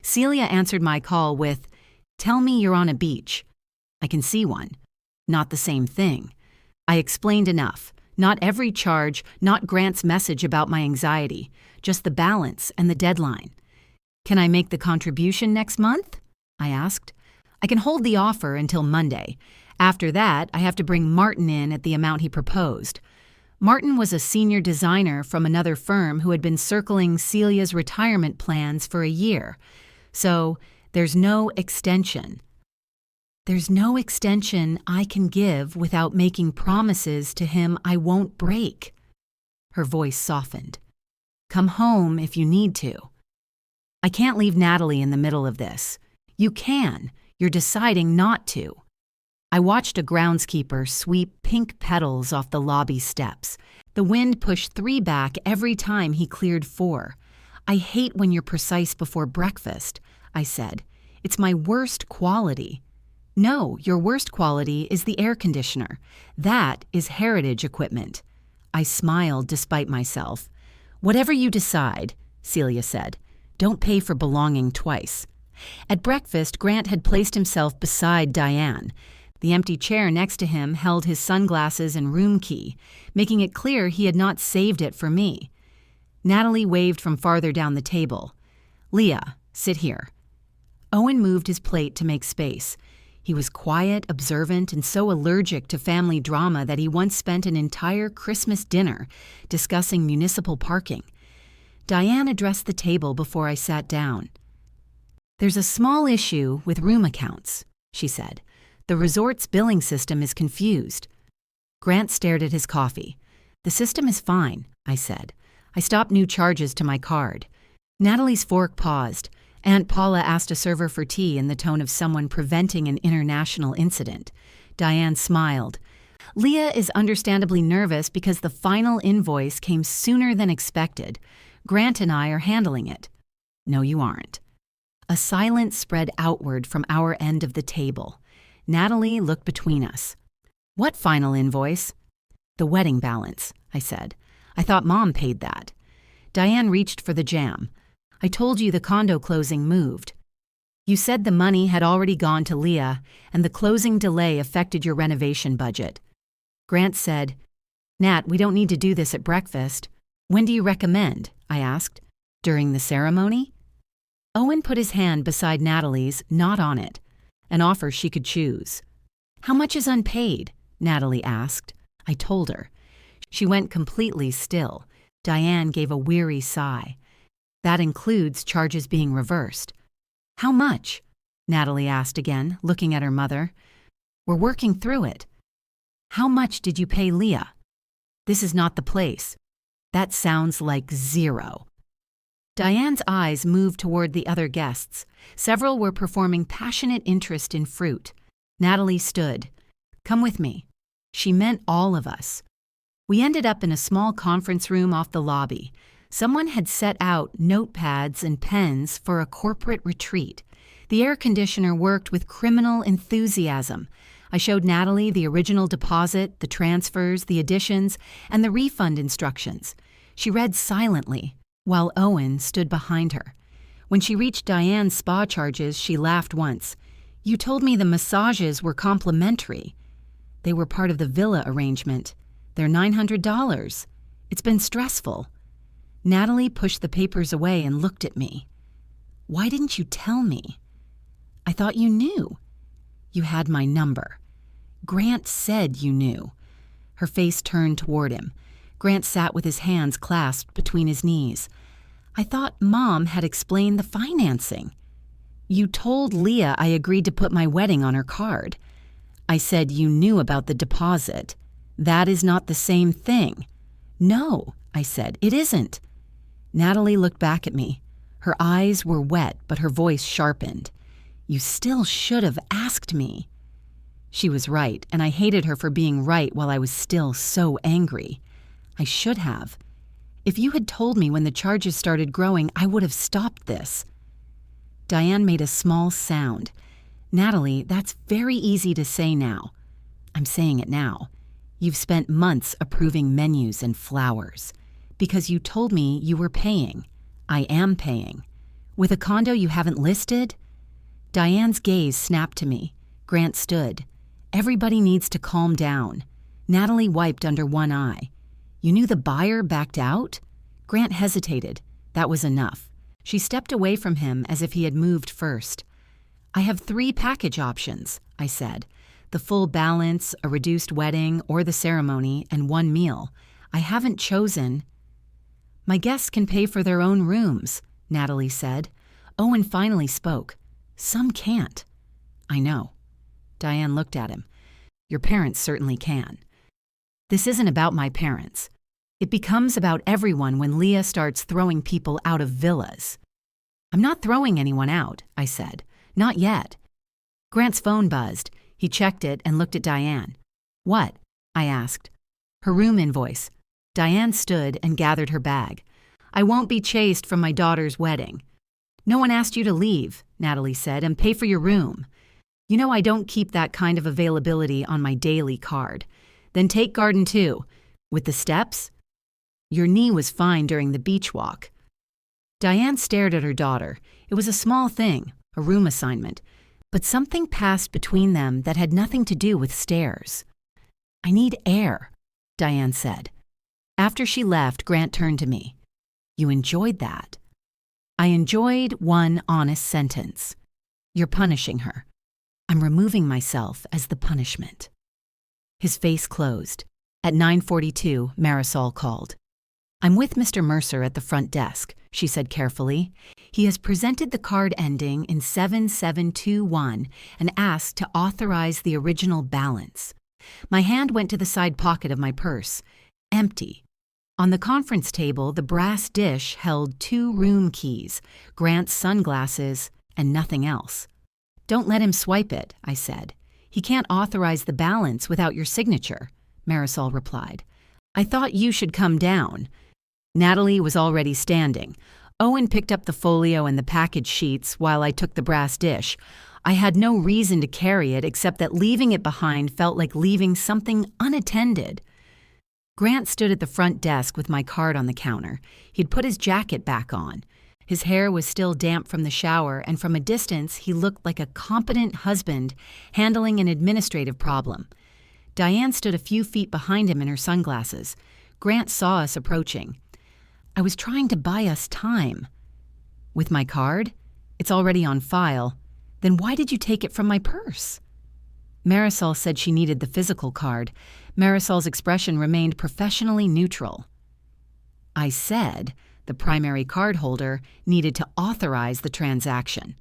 Speaker 1: Celia answered my call with, "Tell me you're on a beach." "I can see one." "Not the same thing." I explained enough. Not every charge, not Grant's message about my anxiety, just the balance and the deadline. "Can I make the contribution next month?" I asked. "I can hold the offer until Monday. After that, I have to bring Martin in at the amount he proposed." Martin was a senior designer from another firm who had been circling Celia's retirement plans for a year. So, there's no extension. "There's no extension I can give without making promises to him I won't break." Her voice softened. "Come home if you need to." "I can't leave Natalie in the middle of this." "You can. You're deciding not to." I watched a groundskeeper sweep pink petals off the lobby steps. The wind pushed 3 back every time he cleared 4. "I hate when you're precise before breakfast," I said. "It's my worst quality." "No, your worst quality is the air conditioner. That is heritage equipment." I smiled despite myself. "Whatever you decide," Celia said. "Don't pay for belonging twice." At breakfast, Grant had placed himself beside Diane. The empty chair next to him held his sunglasses and room key, making it clear he had not saved it for me. Natalie waved from farther down the table. "Leah, sit here." Owen moved his plate to make space. He was quiet, observant, and so allergic to family drama that he once spent an entire Christmas dinner discussing municipal parking. Diane addressed the table before I sat down. "There's a small issue with room accounts," she said. "The resort's billing system is confused." Grant stared at his coffee. "The system is fine," I said. "I stopped new charges to my card." Natalie's fork paused. Aunt Paula asked a server for tea in the tone of someone preventing an international incident. Diane smiled. "Leah is understandably nervous because the final invoice came sooner than expected. Grant and I are handling it." No, you aren't. A silence spread outward from our end of the table. Natalie looked between us. What final invoice? The wedding balance, I said. I thought Mom paid that. Diane reached for the jam. I told you the condo closing moved. You said the money had already gone to Leah and the closing delay affected your renovation budget. Grant said, Nat, we don't need to do this at breakfast. When do you recommend? I asked. During the ceremony? Owen put his hand beside Natalie's, not on it, an offer she could choose. How much is unpaid? Natalie asked. I told her. She went completely still. Diane gave a weary sigh. That includes charges being reversed. How much? Natalie asked again, looking at her mother. We're working through it. How much did you pay Leah? This is not the place. That sounds like zero. Diane's eyes moved toward the other guests. Several were performing passionate interest in fruit. Natalie stood. Come with me. She meant all of us. We ended up in a small conference room off the lobby. Someone had set out notepads and pens for a corporate retreat. The air conditioner worked with criminal enthusiasm. I showed Natalie the original deposit, the transfers, the additions, and the refund instructions. She read silently, while Owen stood behind her. When she reached Diane's spa charges, she laughed once. You told me the massages were complimentary. They were part of the villa arrangement. They're $900. It's been stressful. Natalie pushed the papers away and looked at me. Why didn't you tell me? I thought you knew. You had my number. Grant said you knew. Her face turned toward him. Grant sat with his hands clasped between his knees. I thought Mom had explained the financing. You told Leah I agreed to put my wedding on her card. I said you knew about the deposit. That is not the same thing. No, I said, it isn't. Natalie looked back at me. Her eyes were wet, but her voice sharpened. You still should have asked me. She was right, and I hated her for being right while I was still so angry. I should have. If you had told me when the charges started growing, I would have stopped this. Diane made a small sound. Natalie, that's very easy to say now. I'm saying it now. You've spent months approving menus and flowers. Because you told me you were paying. I am paying. With a condo you haven't listed? Diane's gaze snapped to me. Grant stood. Everybody needs to calm down. Natalie wiped under one eye. You knew the buyer backed out? Grant hesitated. That was enough. She stepped away from him as if he had moved first. I have 3 package options, I said. The full balance, a reduced wedding, or the ceremony, and 1 meal. I haven't chosen. My guests can pay for their own rooms, Natalie said. Owen finally spoke. Some can't. I know. Diane looked at him. Your parents certainly can. This isn't about my parents. It becomes about everyone when Leah starts throwing people out of villas. I'm not throwing anyone out, I said. Not yet. Grant's phone buzzed. He checked it and looked at Diane. What? I asked. Her room invoice. Diane stood and gathered her bag. I won't be chased from my daughter's wedding. No one asked you to leave, Natalie said, and pay for your room. You know I don't keep that kind of availability on my daily card. Then take garden 2. With the steps? Your knee was fine during the beach walk. Diane stared at her daughter. It was a small thing, a room assignment, but something passed between them that had nothing to do with stairs. I need air, Diane said. After she left, Grant turned to me. You enjoyed that. I enjoyed one honest sentence. You're punishing her. I'm removing myself as the punishment. His face closed. At 9:42, Marisol called. I'm with Mr. Mercer at the front desk, she said carefully. He has presented the card ending in 7721 and asked to authorize the original balance. My hand went to the side pocket of my purse. Empty. On the conference table, the brass dish held 2 room keys, Grant's sunglasses, and nothing else. Don't let him swipe it, I said. He can't authorize the balance without your signature, Marisol replied. I thought you should come down. Natalie was already standing. Owen picked up the folio and the package sheets while I took the brass dish. I had no reason to carry it except that leaving it behind felt like leaving something unattended. Grant stood at the front desk with my card on the counter. He'd put his jacket back on. His hair was still damp from the shower, and from a distance he looked like a competent husband handling an administrative problem. Diane stood a few feet behind him in her sunglasses. Grant saw us approaching. I was trying to buy us time. With my card? It's already on file. Then why did you take it from my purse? Marisol said she needed the physical card. Marisol's expression remained professionally neutral. I said the primary cardholder needed to authorize the transaction.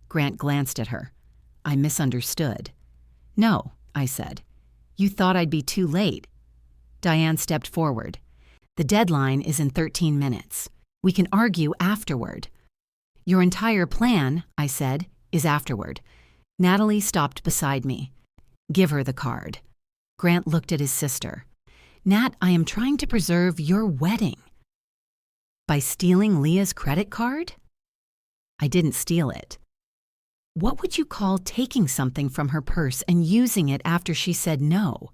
Speaker 1: Grant glanced at her. I misunderstood. No, I said. You thought I'd be too late. Diane stepped forward. The deadline is in 13 minutes. We can argue afterward. Your entire plan, I said, is afterward. Natalie stopped beside me. Give her the card. Grant looked at his sister. Nat, I am trying to preserve your wedding. By stealing Leah's credit card? I didn't steal it. What would you call taking something from her purse and using it after she said no?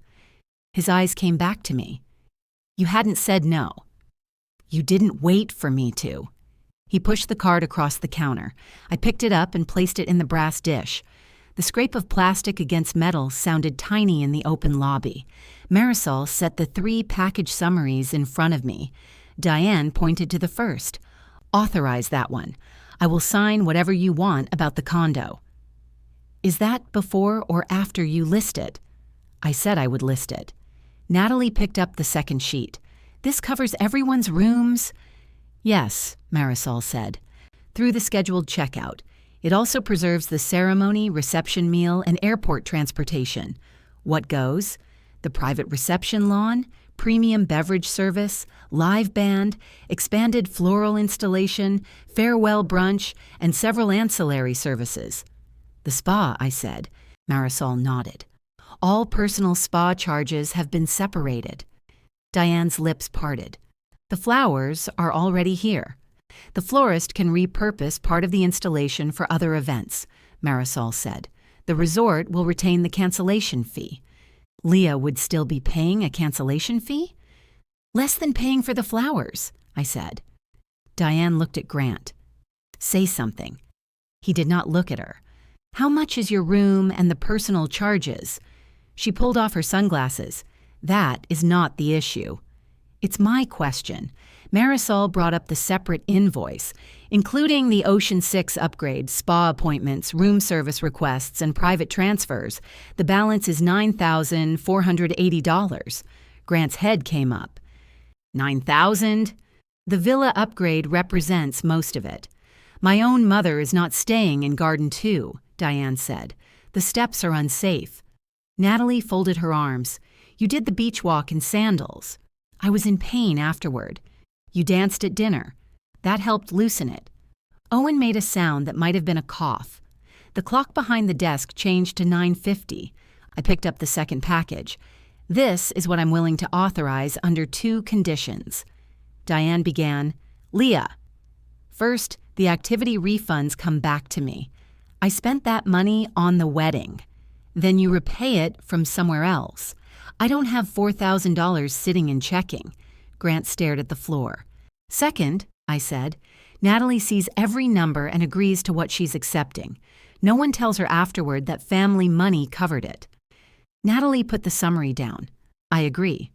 Speaker 1: His eyes came back to me. You hadn't said no. You didn't wait for me to. He pushed the card across the counter. I picked it up and placed it in the brass dish. The scrape of plastic against metal sounded tiny in the open lobby. Marisol set the 3 package summaries in front of me. Diane pointed to the first. Authorize that one. I will sign whatever you want about the condo. Is that before or after you list it? I said I would list it. Natalie picked up the second sheet. This covers everyone's rooms? Yes, Marisol said. Through the scheduled checkout. It also preserves the ceremony, reception meal, and airport transportation. What goes? The private reception lawn, premium beverage service, live band, expanded floral installation, farewell brunch, and several ancillary services. The spa, I said. Marisol nodded. All personal spa charges have been separated. Diane's lips parted. The flowers are already here. The florist can repurpose part of the installation for other events, Marisol said. The resort will retain the cancellation fee. Leah would still be paying a cancellation fee? Less than paying for the flowers, I said. Diane looked at Grant. Say something. He did not look at her. How much is your room and the personal charges? She pulled off her sunglasses. That is not the issue. It's my question. Marisol brought up the separate invoice, including the Ocean 6 upgrade, spa appointments, room service requests, and private transfers. The balance is $9,480. Grant's head came up. $9,000? The villa upgrade represents most of it. My own mother is not staying in Garden 2, Diane said. The steps are unsafe. Natalie folded her arms. You did the beach walk in sandals. I was in pain afterward. You danced at dinner. That helped loosen it. Owen made a sound that might have been a cough. The clock behind the desk changed to 9:50. I picked up the second package. This is what I'm willing to authorize under 2 conditions. Diane began, Leah. First, the activity refunds come back to me. I spent that money on the wedding. Then you repay it from somewhere else. I don't have $4,000 sitting in checking. Grant stared at the floor. Second, I said, Natalie sees every number and agrees to what she's accepting. No one tells her afterward that family money covered it. Natalie put the summary down. I agree.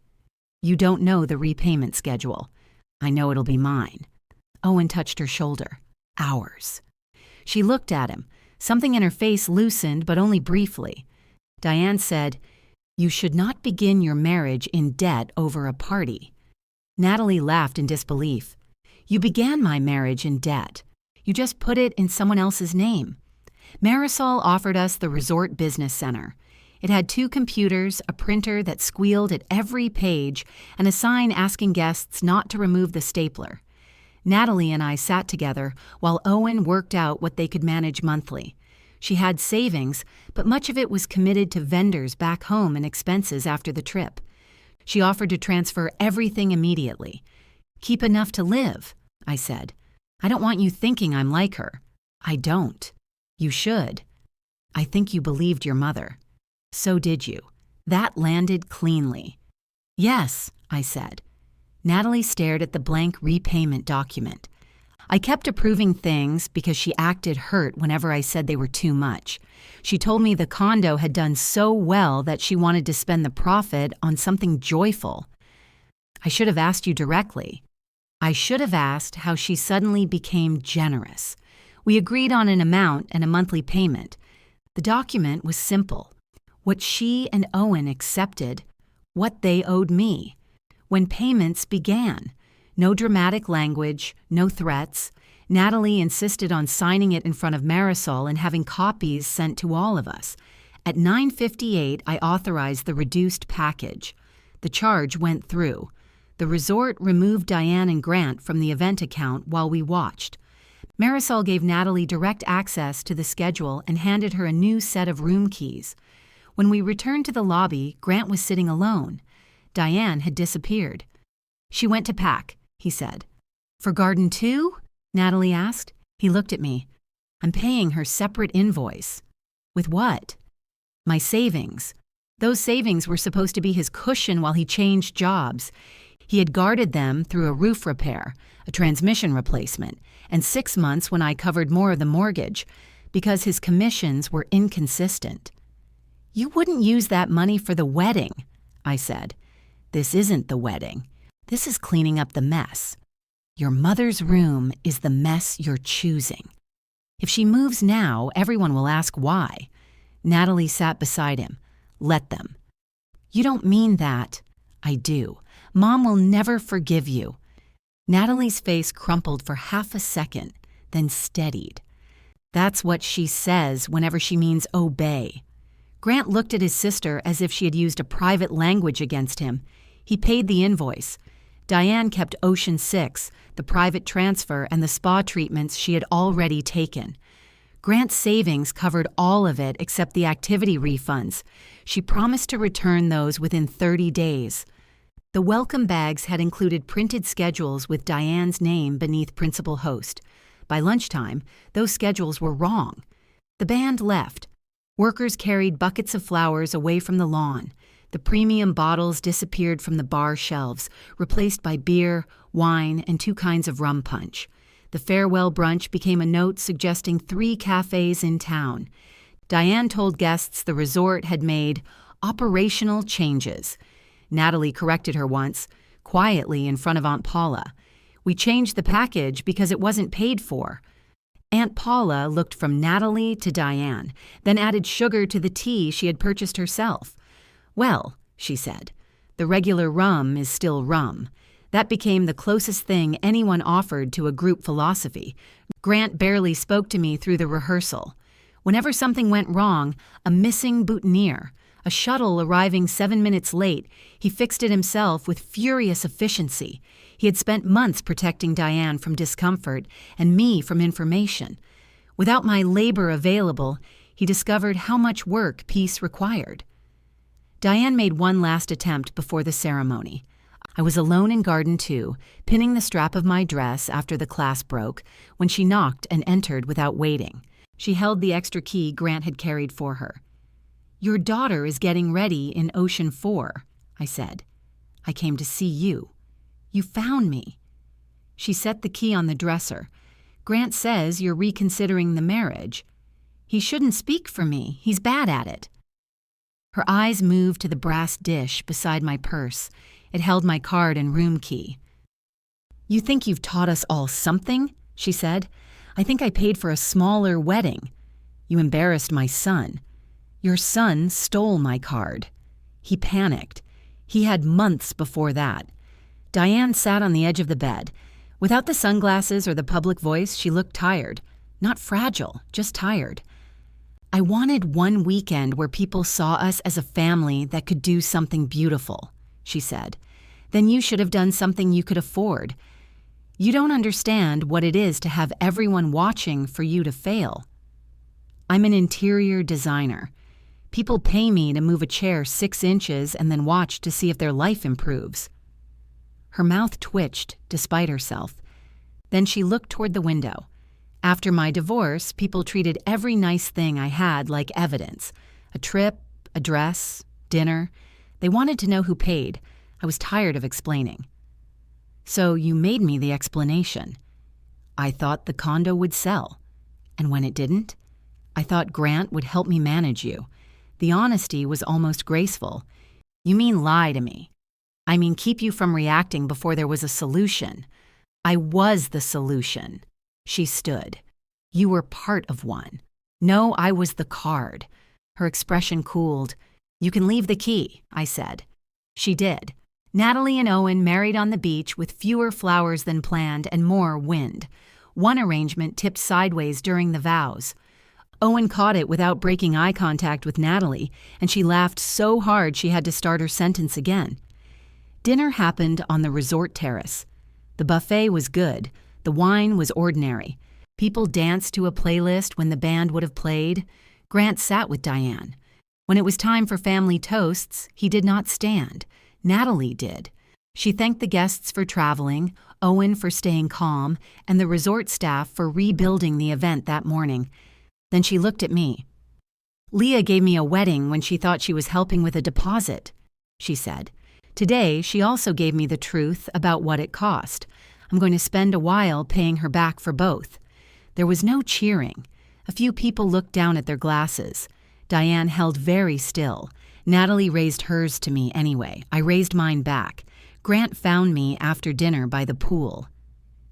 Speaker 1: You don't know the repayment schedule. I know it'll be mine. Owen touched her shoulder. Ours. She looked at him. Something in her face loosened, but only briefly. Diane said, You should not begin your marriage in debt over a party. Natalie laughed in disbelief. You began my marriage in debt. You just put it in someone else's name. Marisol offered us the resort business center. It had 2 computers, a printer that squealed at every page, and a sign asking guests not to remove the stapler. Natalie and I sat together while Owen worked out what they could manage monthly. She had savings, but much of it was committed to vendors back home and expenses after the trip. She offered to transfer everything immediately. Keep enough to live, I said. I don't want you thinking I'm like her. I don't. You should. I think you believed your mother. So did you. That landed cleanly. Yes, I said. Natalie stared at the blank repayment document. I kept approving things because she acted hurt whenever I said they were too much. She told me the condo had done so well that she wanted to spend the profit on something joyful. I should have asked you directly. I should have asked how she suddenly became generous. We agreed on an amount and a monthly payment. The document was simple. What she and Owen accepted, what they owed me. When payments began. No dramatic language, no threats. Natalie insisted on signing it in front of Marisol and having copies sent to all of us. At 9:58, I authorized the reduced package. The charge went through. The resort removed Diane and Grant from the event account while we watched. Marisol gave Natalie direct access to the schedule and handed her a new set of room keys. When we returned to the lobby, Grant was sitting alone. Diane had disappeared. She went to pack, he said. For Garden 2? Natalie asked. He looked at me. I'm paying her separate invoice. With what? My savings. Those savings were supposed to be his cushion while he changed jobs. He had guarded them through a roof repair, a transmission replacement, and 6 months when I covered more of the mortgage, because his commissions were inconsistent. You wouldn't use that money for the wedding, I said. This isn't the wedding. This is cleaning up the mess. Your mother's room is the mess you're choosing. If she moves now, everyone will ask why. Natalie sat beside him. Let them. You don't mean that. I do. Mom will never forgive you. Natalie's face crumpled for half a second, then steadied. That's what she says whenever she means obey. Grant looked at his sister as if she had used a private language against him. He paid the invoice. Diane kept Ocean 6, the private transfer, and the spa treatments she had already taken. Grant's savings covered all of it except the activity refunds. She promised to return those within 30 days. The welcome bags had included printed schedules with Diane's name beneath principal host. By lunchtime, those schedules were wrong. The band left. Workers carried buckets of flowers away from the lawn. The premium bottles disappeared from the bar shelves, replaced by beer, wine, and 2 kinds of rum punch. The farewell brunch became a note suggesting 3 cafes in town. Diane told guests the resort had made operational changes. Natalie corrected her once, quietly in front of Aunt Paula. We changed the package because it wasn't paid for. Aunt Paula looked from Natalie to Diane, then added sugar to the tea she had purchased herself. Well, she said, the regular rum is still rum. That became the closest thing anyone offered to a group philosophy. Grant barely spoke to me through the rehearsal. Whenever something went wrong, a missing boutonniere, a shuttle arriving 7 minutes late, he fixed it himself with furious efficiency. He had spent months protecting Diane from discomfort and me from information. Without my labor available, he discovered how much work peace required. Diane made one last attempt before the ceremony. I was alone in Garden 2, pinning the strap of my dress after the class broke, when she knocked and entered without waiting. She held the extra key Grant had carried for her. Your daughter is getting ready in Ocean 4, I said. I came to see you. You found me. She set the key on the dresser. Grant says you're reconsidering the marriage. He shouldn't speak for me. He's bad at it. Her eyes moved to the brass dish beside my purse. It held my card and room key. You think you've taught us all something? She said. I think I paid for a smaller wedding. You embarrassed my son. Your son stole my card. He panicked. He had months before that. Diane sat on the edge of the bed. Without the sunglasses or the public voice, she looked tired. Not fragile, just tired. I wanted one weekend where people saw us as a family that could do something beautiful, she said. Then you should have done something you could afford. You don't understand what it is to have everyone watching for you to fail. I'm an interior designer. People pay me to move a chair 6 inches and then watch to see if their life improves. Her mouth twitched despite herself. Then she looked toward the window. After my divorce, people treated every nice thing I had like evidence. A trip, a dress, dinner. They wanted to know who paid. I was tired of explaining. So you made me the explanation. I thought the condo would sell. And when it didn't, I thought Grant would help me manage you. The honesty was almost graceful. You mean lie to me. I mean keep you from reacting before there was a solution. I was the solution. She stood. You were part of one. No, I was the card. Her expression cooled. You can leave the key, I said. She did. Natalie and Owen married on the beach with fewer flowers than planned and more wind. One arrangement tipped sideways during the vows. Owen caught it without breaking eye contact with Natalie, and she laughed so hard she had to start her sentence again. Dinner happened on the resort terrace. The buffet was good. The wine was ordinary. People danced to a playlist when the band would have played. Grant sat with Diane. When it was time for family toasts, he did not stand. Natalie did. She thanked the guests for traveling, Owen for staying calm, and the resort staff for rebuilding the event that morning. Then she looked at me. Leah gave me a wedding when she thought she was helping with a deposit, she said. Today, she also gave me the truth about what it cost. I'm going to spend a while paying her back for both. There was no cheering. A few people looked down at their glasses. Diane held very still. Natalie raised hers to me anyway. I raised mine back. Grant found me after dinner by the pool.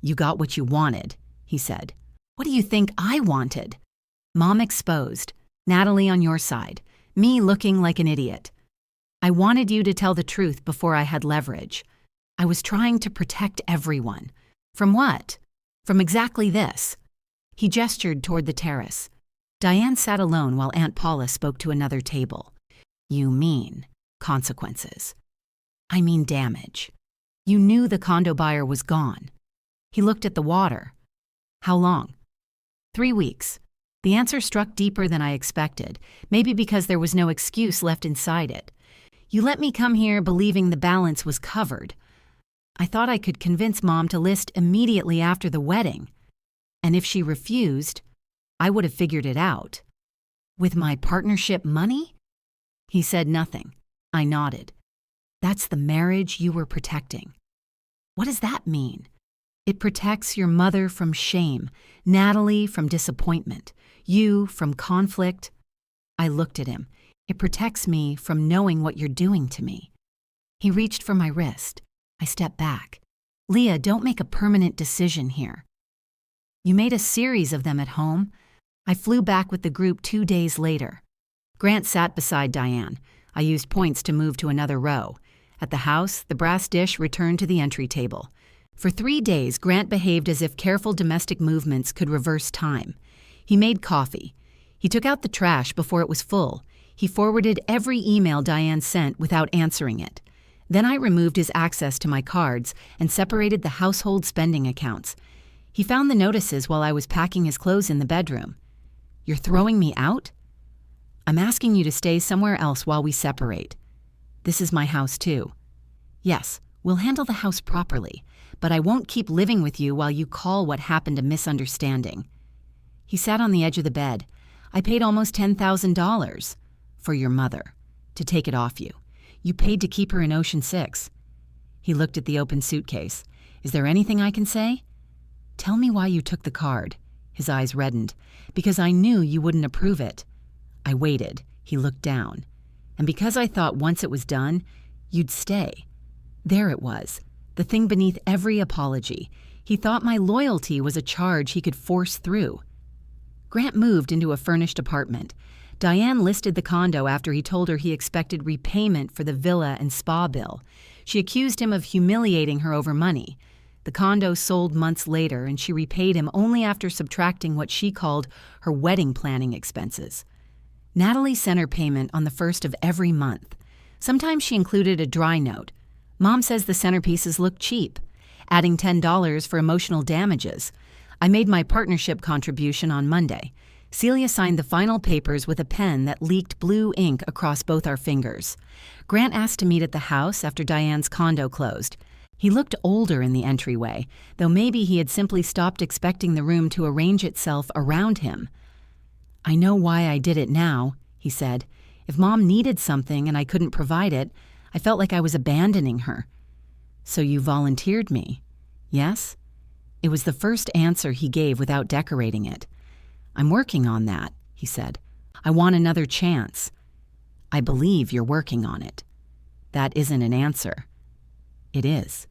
Speaker 1: You got what you wanted, he said. What do you think I wanted? Mom exposed. Natalie on your side. Me looking like an idiot. I wanted you to tell the truth before I had leverage. I was trying to protect everyone. From what? From exactly this. He gestured toward the terrace. Diane sat alone while Aunt Paula spoke to another table. You mean consequences. I mean damage. You knew the condo buyer was gone. He looked at the water. How long? 3 weeks. The answer struck deeper than I expected, maybe because there was no excuse left inside it. You let me come here believing the balance was covered. I thought I could convince Mom to list immediately after the wedding. And if she refused, I would have figured it out. With my partnership money? He said nothing. I nodded. That's the marriage you were protecting. What does that mean? It protects your mother from shame, Natalie from disappointment, you from conflict. I looked at him. It protects me from knowing what you're doing to me. He reached for my wrist. I stepped back. Leah, don't make a permanent decision here. You made a series of them at home. I flew back with the group 2 days later. Grant sat beside Diane. I used points to move to another row. At the house, the brass dish returned to the entry table. For 3 days, Grant behaved as if careful domestic movements could reverse time. He made coffee. He took out the trash before it was full. He forwarded every email Diane sent without answering it. Then I removed his access to my cards and separated the household spending accounts. He found the notices while I was packing his clothes in the bedroom. You're throwing me out? I'm asking you to stay somewhere else while we separate. This is my house too. Yes, we'll handle the house properly, but I won't keep living with you while you call what happened a misunderstanding. He sat on the edge of the bed. I paid almost $10,000 for your mother, to take it off you. You paid to keep her in Ocean 6. He looked at the open suitcase. Is there anything I can say? Tell me why you took the card. His eyes reddened. Because I knew you wouldn't approve it. I waited. He looked down. And because I thought once it was done, you'd stay. There it was, the thing beneath every apology. He thought my loyalty was a charge he could force through. Grant moved into a furnished apartment. Diane listed the condo after he told her he expected repayment for the villa and spa bill. She accused him of humiliating her over money. The condo sold months later, and she repaid him only after subtracting what she called her wedding planning expenses. Natalie sent her payment on the first of every month. Sometimes she included a dry note. Mom says the centerpieces look cheap, adding $10 for emotional damages. I made my partnership contribution on Monday. Celia signed the final papers with a pen that leaked blue ink across both our fingers. Grant asked to meet at the house after Diane's condo closed. He looked older in the entryway, though maybe he had simply stopped expecting the room to arrange itself around him. "I know why I did it now," he said. "If Mom needed something and I couldn't provide it, I felt like I was abandoning her." "So you volunteered me?" "Yes?" It was the first answer he gave without decorating it. "I'm working on that," he said. "I want another chance." "I believe you're working on it." "That isn't an answer." "It is."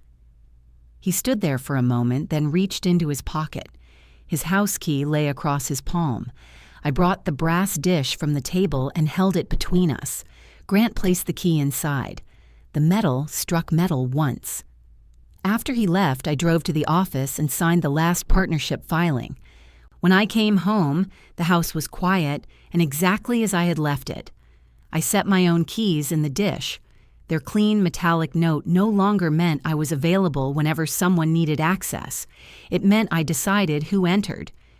Speaker 1: He stood there for a moment, then reached into his pocket. His house key lay across his palm. I brought the brass dish from the table and held it between us. Grant placed the key inside. The metal struck metal once. After he left, I drove to the office and signed the last partnership filing. When I came home, the house was quiet and exactly as I had left it. I set my own keys in the dish. Their clean metallic note no longer meant I was available whenever someone needed access. It meant I decided who entered,